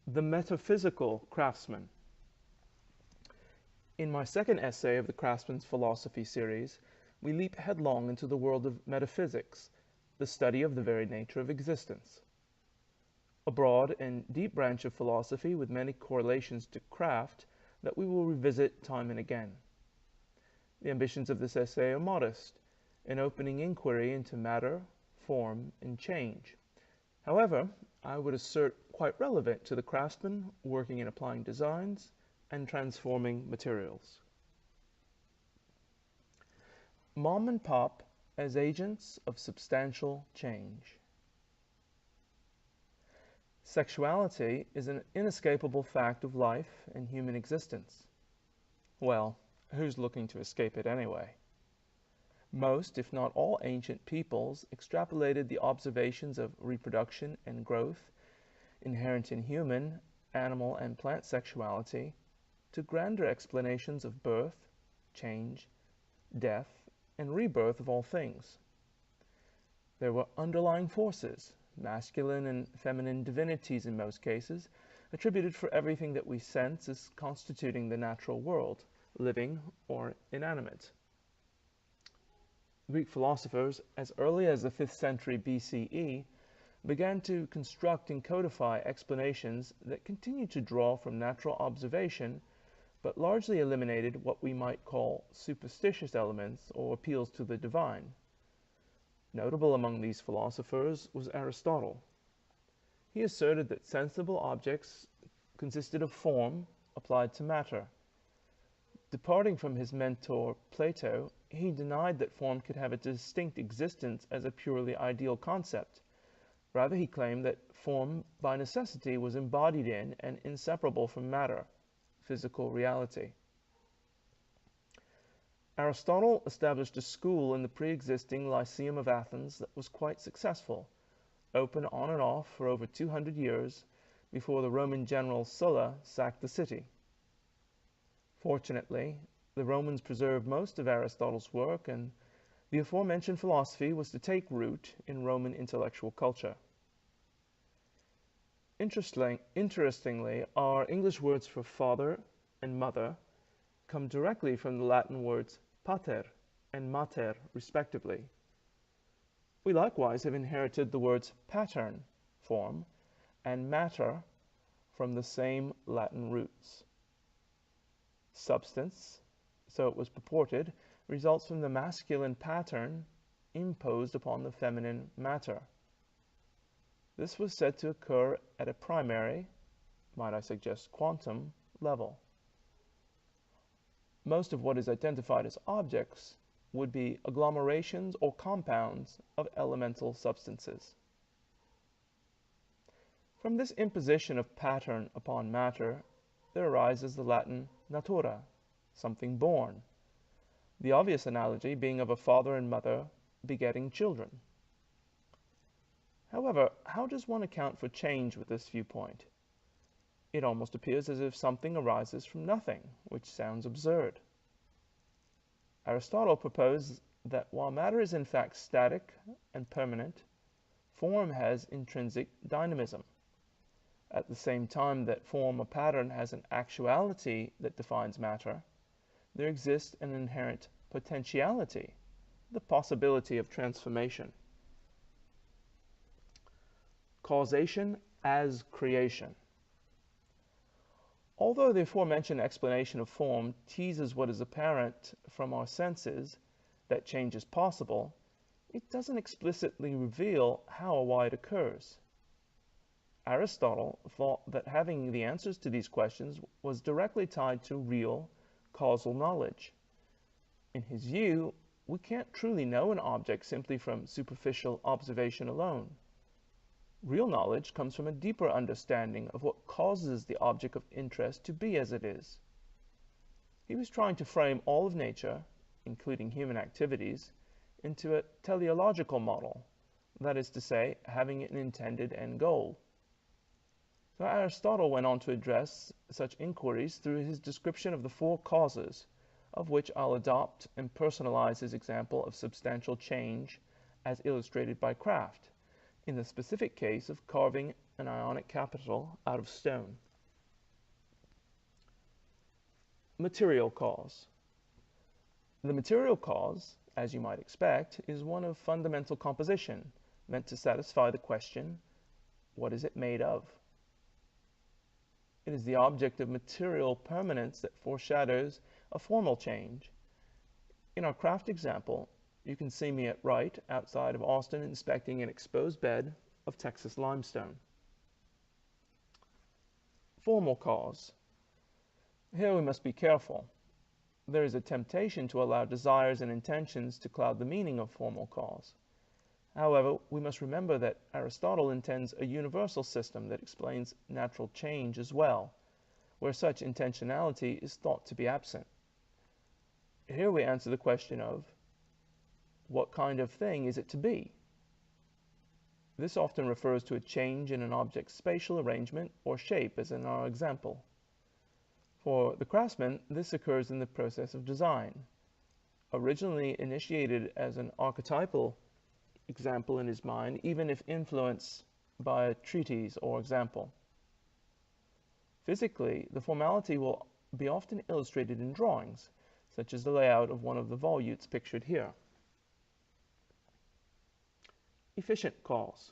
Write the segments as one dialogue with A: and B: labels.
A: The Metaphysical Craftsman. In my second essay of the Craftsman's Philosophy series, we leap headlong into the world of metaphysics, the study of the very nature of existence. A broad and deep branch of philosophy with many correlations to craft that we will revisit time and again. The ambitions of this essay are modest, an opening inquiry into matter, form, and change. However, I would assert quite relevant to the craftsman working in applying designs and transforming materials. Mom and Pop as agents of substantial change. Sexuality is an inescapable fact of life and human existence. Well, who's looking to escape it anyway? Most, if not all, ancient peoples extrapolated the observations of reproduction and growth inherent in human, animal, and plant sexuality to grander explanations of birth, change, death, and rebirth of all things. There were underlying forces, masculine and feminine divinities in most cases, attributed for everything that we sense as constituting the natural world, living or inanimate. Greek philosophers, as early as the 5th century BCE, began to construct and codify explanations that continued to draw from natural observation, but largely eliminated what we might call superstitious elements or appeals to the divine. Notable among these philosophers was Aristotle. He asserted that sensible objects consisted of form applied to matter. Departing from his mentor Plato, he denied that form could have a distinct existence as a purely ideal concept. Rather, he claimed that form by necessity was embodied in and inseparable from matter, physical reality. Aristotle established a school in the pre-existing Lyceum of Athens that was quite successful, open on and off for over 200 years before the Roman general Sulla sacked the city. Fortunately, the Romans preserved most of Aristotle's work, and the aforementioned philosophy was to take root in Roman intellectual culture. Interestingly, our English words for father and mother come directly from the Latin words pater and mater, respectively. We likewise have inherited the words pattern, form, and matter from the same Latin roots. Substance, so it was purported, results from the masculine pattern imposed upon the feminine matter. This was said to occur at a primary, might I suggest quantum, level. Most of what is identified as objects would be agglomerations or compounds of elemental substances. From this imposition of pattern upon matter, there arises the Latin natura, something born, the obvious analogy being of a father and mother begetting children. However, how does one account for change with this viewpoint? It almost appears as if something arises from nothing, which sounds absurd. Aristotle proposed that while matter is in fact static and permanent, form has intrinsic dynamism. At the same time that form or pattern has an actuality that defines matter, there exists an inherent potentiality, the possibility of transformation. Causation as creation. Although the aforementioned explanation of form teases what is apparent from our senses, that change is possible, it doesn't explicitly reveal how or why it occurs. Aristotle thought that having the answers to these questions was directly tied to real, causal knowledge. In his view, we can't truly know an object simply from superficial observation alone. Real knowledge comes from a deeper understanding of what causes the object of interest to be as it is. He was trying to frame all of nature, including human activities, into a teleological model, that is to say, having an intended end goal. So Aristotle went on to address such inquiries through his description of the four causes, of which I'll adopt and personalize his example of substantial change as illustrated by craft, in the specific case of carving an Ionic capital out of stone. Material cause. The material cause, as you might expect, is one of fundamental composition, meant to satisfy the question, what is it made of? It is the object of material permanence that foreshadows a formal change. In our craft example, you can see me at right outside of Austin inspecting an exposed bed of Texas limestone. Formal cause. Here we must be careful. There is a temptation to allow desires and intentions to cloud the meaning of formal cause. However, we must remember that Aristotle intends a universal system that explains natural change as well, where such intentionality is thought to be absent. Here we answer the question of, what kind of thing is it to be? This often refers to a change in an object's spatial arrangement or shape, as in our example. For the craftsman, this occurs in the process of design. Originally initiated as an archetypal example in his mind, even if influenced by a treatise or example. Physically, the formality will be often illustrated in drawings, such as the layout of one of the volutes pictured here. Efficient cause.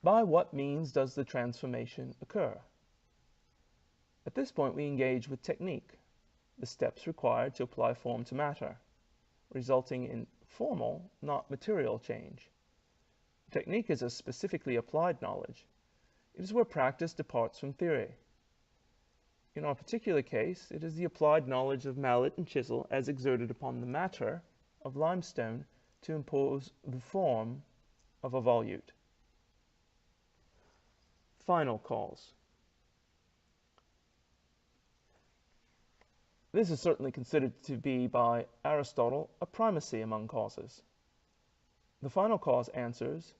A: By what means does the transformation occur? At this point, we engage with technique, the steps required to apply form to matter, resulting in formal, not material change. Technique is a specifically applied knowledge. It is where practice departs from theory. In our particular case, it is the applied knowledge of mallet and chisel as exerted upon the matter of limestone to impose the form of a volute. Final cause. This is certainly considered to be by Aristotle a primacy among causes. The final cause answers,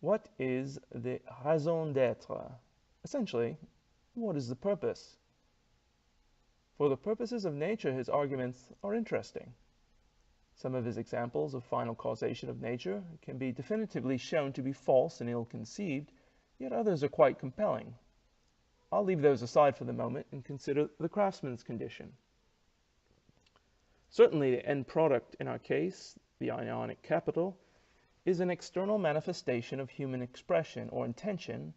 A: what is the raison d'être? Essentially, what is the purpose? For the purposes of nature, his arguments are interesting. Some of his examples of final causation of nature can be definitively shown to be false and ill-conceived, yet others are quite compelling. I'll leave those aside for the moment and consider the craftsman's condition. Certainly, the end product in our case, the Ionic capital, is an external manifestation of human expression or intention,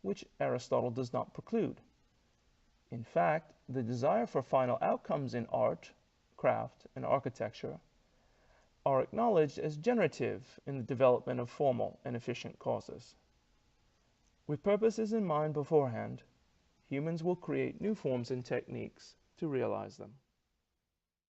A: which Aristotle does not preclude. In fact, the desire for final outcomes in art, craft, and architecture are acknowledged as generative in the development of formal and efficient causes. With purposes in mind beforehand, humans will create new forms and techniques to realize them.